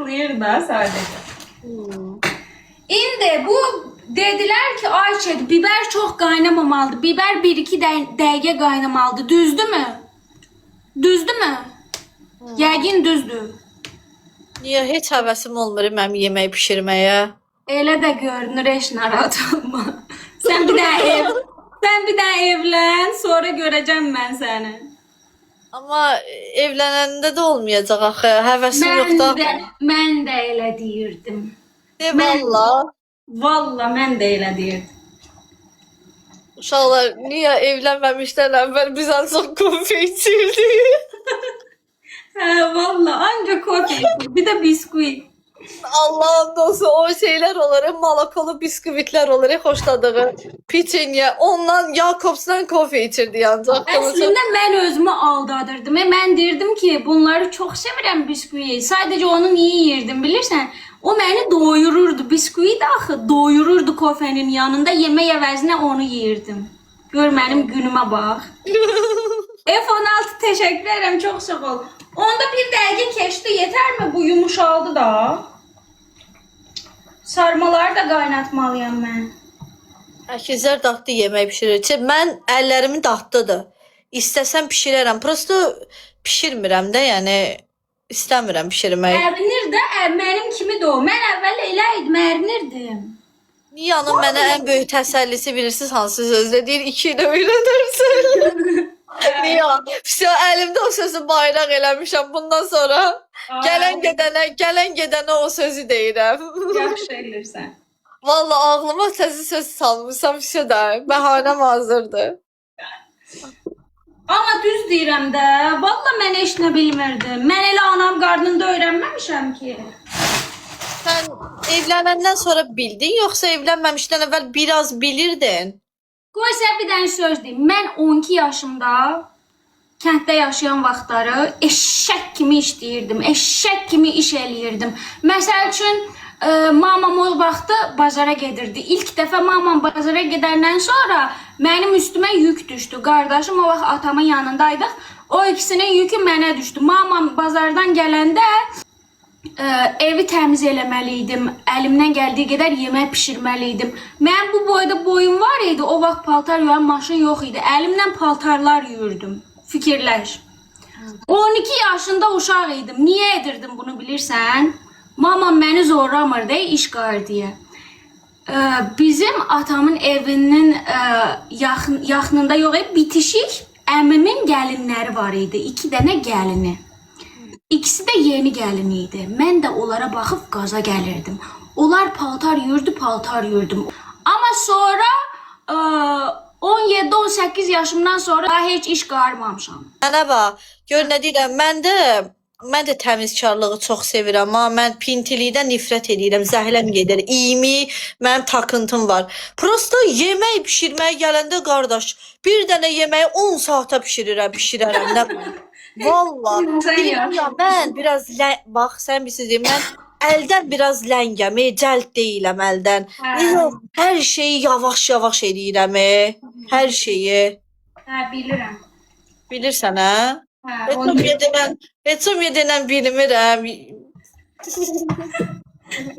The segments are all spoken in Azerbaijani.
saxlayır da sadəcə. İndi bu dediler ki Ayşe biber çok qaynamamalıdır. Biber 1-2 dəqiqə qaynamalıdır. Düzdürmü? Düzdürmü? Yəqin düzdür. Niyə heç həvəsim olmur mənim yemək bişirməyə? Elə də görünür, heç narahat olma. Sen bir daha evlen, sonra görəcəm mən səni. Amma evlənəndə də olmayacaq axı. Həvəsim yoxdur. Mən də elə deyirdim. Valla. Valla mən də elə deyirdim. Uşaqlar niyə evlənməmişdən əvvəl biz ancaq kofe içirdik? Hə, valla ancaq kofe, bir də bisküvi. Allah'ın dostu o şeyler olur. Malakalı bisküvitler olur. Hoşladığı piçenya. Ondan Jakobs'dan kofe içirdi yalnız. Əslində mən özümü aldadırdım. Mən deyirdim ki, bunları çox sevirəm bisküviyi. Sadəcə onu niyə yeyirdim bilirsən? O məni doyururdu. Bisküvi də axı doyururdu kofenin yanında. Yemək əvəzinə onu yeyirdim. Gör mənim günümə bax. F16 teşekkür ederim. Çok sağ ol. Onda bir dəqiqə keçdi. Yeter mi? Bu yumuşaldı da. Sarmaları da qaynatmalıyam mən. Əkizlər dadlı yemək pişirir. Mən əllərimin dadlıdır. İstəsəm pişirərəm. Prosto pişirmirəm də, yəni istəmirəm pişirmək. Ərinir də, mənim kimi də o. Mən əvvəl elə idim, ərinirdim. Niyə anam mənə ən böyük təsəllisi bilirsiniz hansı sözlə deyir? 2 ilə öyrənərsən. Niyə? Vəsə əlimdə o sözü bayraq eləmişəm bundan sonra. Gələn gedənə o sözü deyirəm. Yaxşı elirsən. Valla ağlıma təzə söz salmışam vəsə də. Bəhanəm hazırdır. Amma düz deyirəm də. Valla mən heç nə bilmirdim. Mən elə anam qarnında öyrənməmişəm ki. Sən evlənəndən sonra bildin, yoxsa evlənməmişdən əvvəl biraz bilirdin? Qoy sən bir dənə söz deyim. Mən 12 yaşımda kənddə yaşayan vaxtları eşşək kimi işləyirdim. Eşşək kimi iş eləyirdim. Məsəl üçün mamam o vaxtı bazara gedirdi. İlk dəfə mamam bazara gedəndən sonra mənim üstümə yük düşdü. Qardaşım o vaxt atamın yanındaydıq. O ikisinin yükü mənə düşdü. Mamam bazardan gələndə evi təmiz eləməliydim. Əlimdən gəldiyi qədər yemək pişirməliydim. Mən bu boyda boyum var idi. O vaxt paltar yuyan maşın yox idi. Əlimdən paltarlar yuyurdum. Fikirləş. 12 yaşında uşaq idim. Niyə edirdim bunu bilirsən? Mamam məni zorlamırdı iş qar deyə. Bizim atamın evinin yaxınında yox idi. Bitişik əmimin gəlinləri var idi. 2 dənə gəlini. İkisi də yeni gəlin idi. Mən də onlara baxıb qaza gəlirdim. Onlar paltar yuyurdum. Amma sonra 17-18 yaşımdan sonra daha heç iş qarmamışam. Mənə bax, gör nə deyirəm, mən də təmizkarlığı çox sevirəm, amma mən pintilikdən nifrət edirəm, zəhləm gedir. İyimi, mənim takıntım var. Prosto yemək pişirməyə gələndə qardaş, bir dənə yeməyi 10 saata pişirərəm nə? Valla. Mən biraz bax sən bir şey deyim, mən əldən biraz ləngəm, cəld deyiləm əldən. Hər şeyi yavaş-yavaş eləyirəm, hər şeyi. Hə, bilirəm. Bilirsən, hə? Heç yedenən bilmirəm.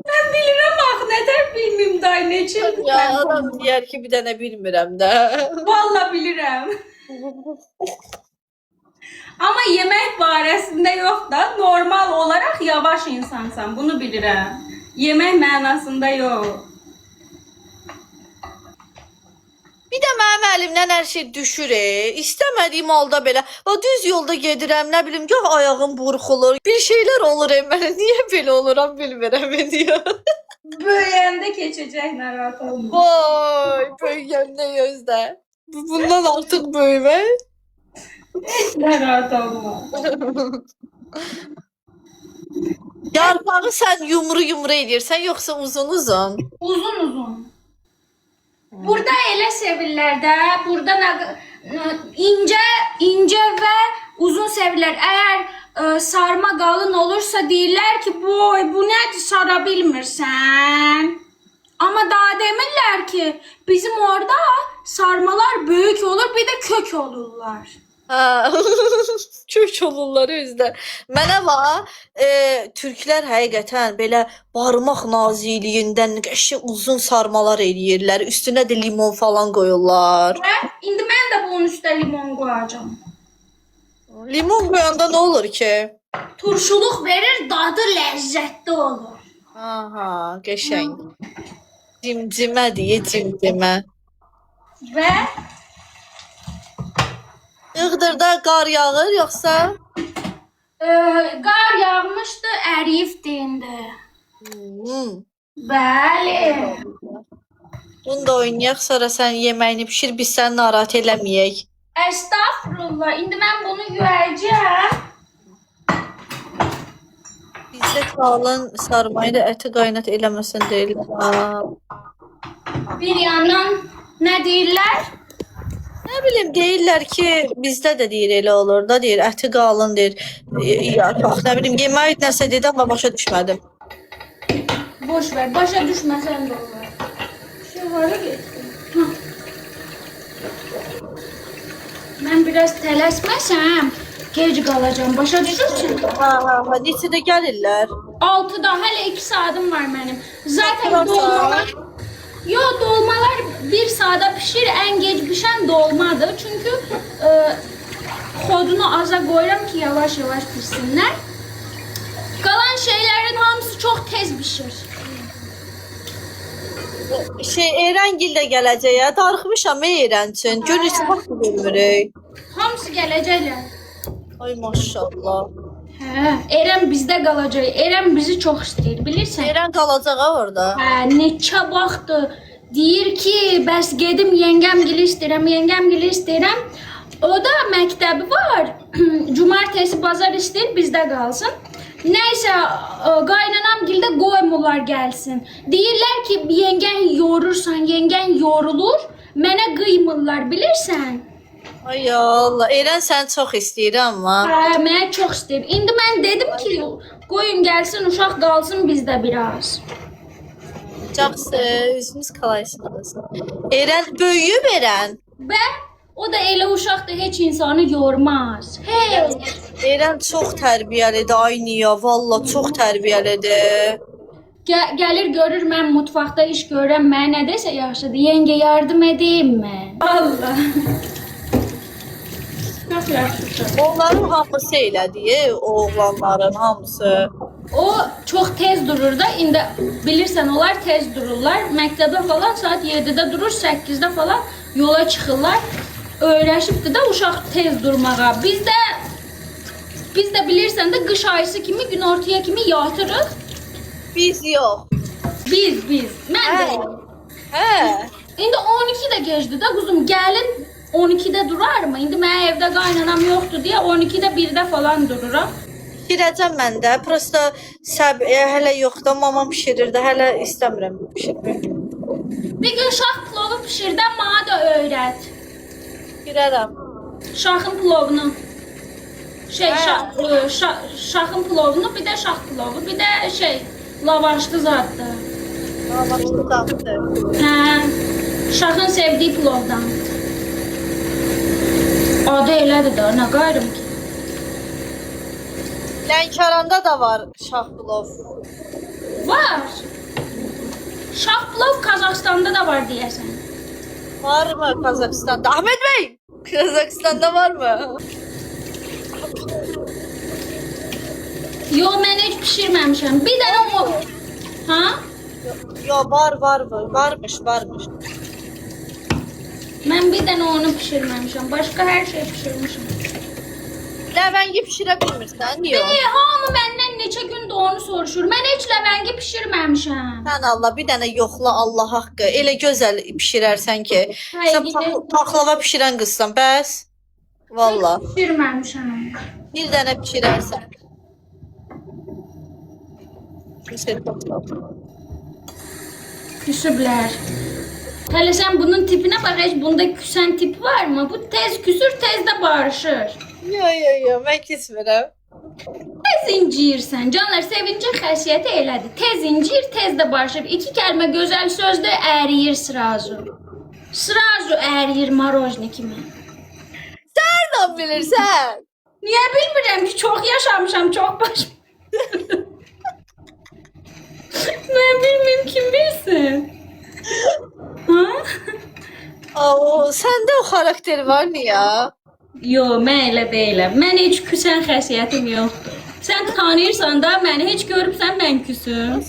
Mən bilirəm axı, nətər bilməyim day, neçə? Ya adam deyər ki, bir dənə bilmirəm də. Valla bilirəm. Amma yemək barəsində yox da, normal olaraq yavaş insansan, bunu bilirəm. Yemək mənasında yox. Bir də mənim əlimdən hər şey düşür, İstəmədiyim halda belə. Düz yolda gedirəm, nə bilim, yox ayağım burxulur. Bir şeylər olur mənə, niyə belə oluram bilmirəm, diyor. Böyüyəndə keçəcək, narahat olma. Vay, böyüyəndə gözlə. Bundan artıq böyümək. Narahat olma. Yarpağı sən yumru edirsən, yoxsa uzun? Uzun. Burada elə sevirlər də, burada incə və uzun sevirlər. Əgər sarma qalın olursa deyirlər ki, boy, bu nədir, sara bilmirsən. Amma daha demirlər ki, bizim orada sarmalar böyük olur, bir də kök olurlar. Ha. Kök olurlar üzdə. Mənə bax, türklər həqiqətən belə barmaq nazikliyində qəşəng uzun sarmalar eləyirlər. Üstünə də limon falan qoyurlar. Və indi mən də bunun üstə limon qoyacağam. Limon qoyanda nə olur ki? Turşuluq verir, dadı ləzzətli olur. Aha, qəşəng. Cimcimə deyə cimcimə. Və Iğdırda qar yağır yoxsa? qar yağmışdı, əriyibdi indi. Hmm. Bəli. Bunu da oynayaq, sonra sən yeməyini bişir, biz səni narahat eləməyək. Estağfurullah. İndi mən bunu yuyacağım. Bizdə qalın sarmayı da əti qaynat eləməsin deyirlər. Bir yandan nə deyirlər? Nə bilim, deyirlər ki, bizdə də deyir elə olur da, deyir, əti qalın deyir. Bax, nə bilim, yemək nəsə dedi, amma başa düşmədim. Boş ver, başa düşməsən də olur. Şey hara getdi? Mən biraz tələsməsəm, gec qalacağam. Başa düşürsən? Ha, neçədə gəlirlər? 6-da hələ 2 saatim var mənim. Zaten Biraz dolmalar... Yo, dolmalar 1 saata pişir, ən gec pişən dolmadır. Çünki xodunu aza qoyuram ki, yavaş-yavaş pişsinlər. Qalan şeylərin hamısı çox tez pişir. Eyrəngil də gələcək ya. Darıxmışam Eyrən üçün. Görürsə vaxt görmürük. Hamısı gələcəklər. Ay maşallah. Hə, Ərəm bizdə qalacaq. Ərəm bizi çox istəyir, bilirsən? Eyrən qalacaq ha orada. Hə, neçə vaxtdır deyir ki, bəs gedim yengəmgili istəyirəm. O da məktəbi var. Cumartesi, bazar istəyir bizdə qalsın. Nəysə, qaynanamgildə qoymurlar gəlsin. Deyirlər ki, yengən yorursan, yengən yorulur. Mənə qıymırlar, bilirsən? Ay Allah, Eyrən səni çox istəyir amma. Hə, mənə çox istəyir. İndi mən dedim ki, qoyun gəlsin, uşaq qalsın bizdə biraz. Yaxşı, üzünüz qalaysınız. Eyrən böyüyüb Eyrən. Və o da elə uşaqdır, heç insanı yormaz. Heç. Eyrən çox tərbiyəlidir, ay niyə, valla çox tərbiyəlidir. Gəlir görür mən mutfaqda iş görürəm, mənə nə desə yaxşıdır. Yengə yardım edeyimmi? Allah. Çox yaxşı. Onların hamısı elədir, oğlanların hamısı. O çox tez durur da, indi bilirsən onlar tez dururlar. Məktəbə falan saat 7-də durur, 8-də falan yola çıxırlar. Öyrəşibdir də uşaq tez durmağa. Biz də bilirsən də qış ayısı kimi, günortaya kimi yatırıq. Biz yox. Biz. Mən də. Hə. İndi 12 də gecdir də quzum, gəlin 12-də durarmı? İndi mənim evdə qaynanam yoxdur deyə 12-də 1-də falan dururam. Pişirəcəm mən də. Prosta hələ yox da, mamam pişirir də, hələ istəmirəm pişirmək. Bir gün şax plovu pişirdən mənə də öyrət. Girərəm. Şaxın plovunu. Şaxın plovunu, bir də şax plovu, bir də lavaşlı zaddır. Lavaşlı zaddır. Hə, şaxın sevdiyi plovdan. Adı elədir də, nə qayrım ki? Lənkəranda da var şax plov. Var. Şax plov Qazaxstanda da var deyəsən. Var mı Qazaxstanda? Ahmet Bey! Qazaxstanda var mı? Yo, mən heç pişirməmişəm. Bir dənə o... Ha? Yo, varmış. Mən bir dənə onu pişirməmişəm. Başqa hər şey pişirmişəm. Ləvəngi pişirə bilmirsən, niyə? Hamı məndən neçə gündür onu soruşur. Mən heç ləvəngi pişirməmişəm. Sən Allah, bir dənə yoxla Allah haqqı. Elə gözəl pişirərsən ki. Sən paxlava pişirən qızsan, bəs? Valla. Heç pişirməmişəm. Bir dənə pişirərsən. Küsüblər. Hələ sən bunun tipinə bax, heç bunda küsən tip var mı? Bu tez küsür, tez də barışır. Yo, mən küsmürəm. Tez inciyirsən. Canlar, sevincin xəsiyyəti elədir. Tez inciyir, tez də barışır. 2 kəlmə gözəl sözdür, əriyir sırazu. Sırazu əriyir marojni kimi. Nereden bilirsən? Niyə bilmirəm ki, çox yaşamışam, çox baş. Mən bilmirəm kim bilsin. Ha? Oo, səndə o xarakter var niyə? Yo, mən elə deyiləm. Mən heç küsən xəsiyyətim yoxdur. Sən tanıyırsan da, məni heç görübsən mən küsüm.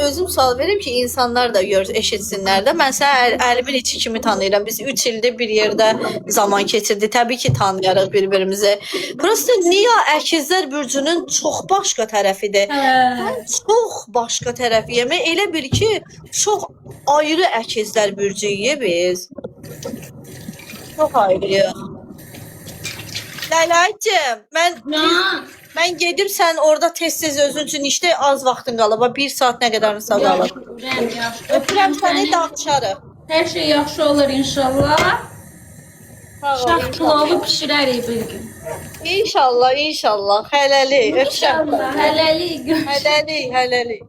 Özüm sual verim ki, insanlar da eşitsinlər də. Mən səni əlimin içi kimi tanıyıram. Biz 3 ildir bir yerdə zaman keçirdik. Təbii ki, tanıyarıq bir-birimizi. Prosta niyə əkizlər bürcünün çox başqa tərəfidir. Mən çox başqa tərəfiyəm. Elə bil ki, çox ayrı əkizlər bürcüyük biz. Çox ayrıyıq. Ləylaycığım, mən gedim, sən orada tez-tez özün üçün işdə az vaxtın qalıb. 1 saat nə qədərinsə qalıb. Öpürəm səni, də açarıq. Hər şey yaxşı olur inşallah. Şax pilavı pişirərik bir gün. İnşallah, inşallah. Hələlik. Öpürəm. İnşallah, hələlik. Hələlik, hələlik.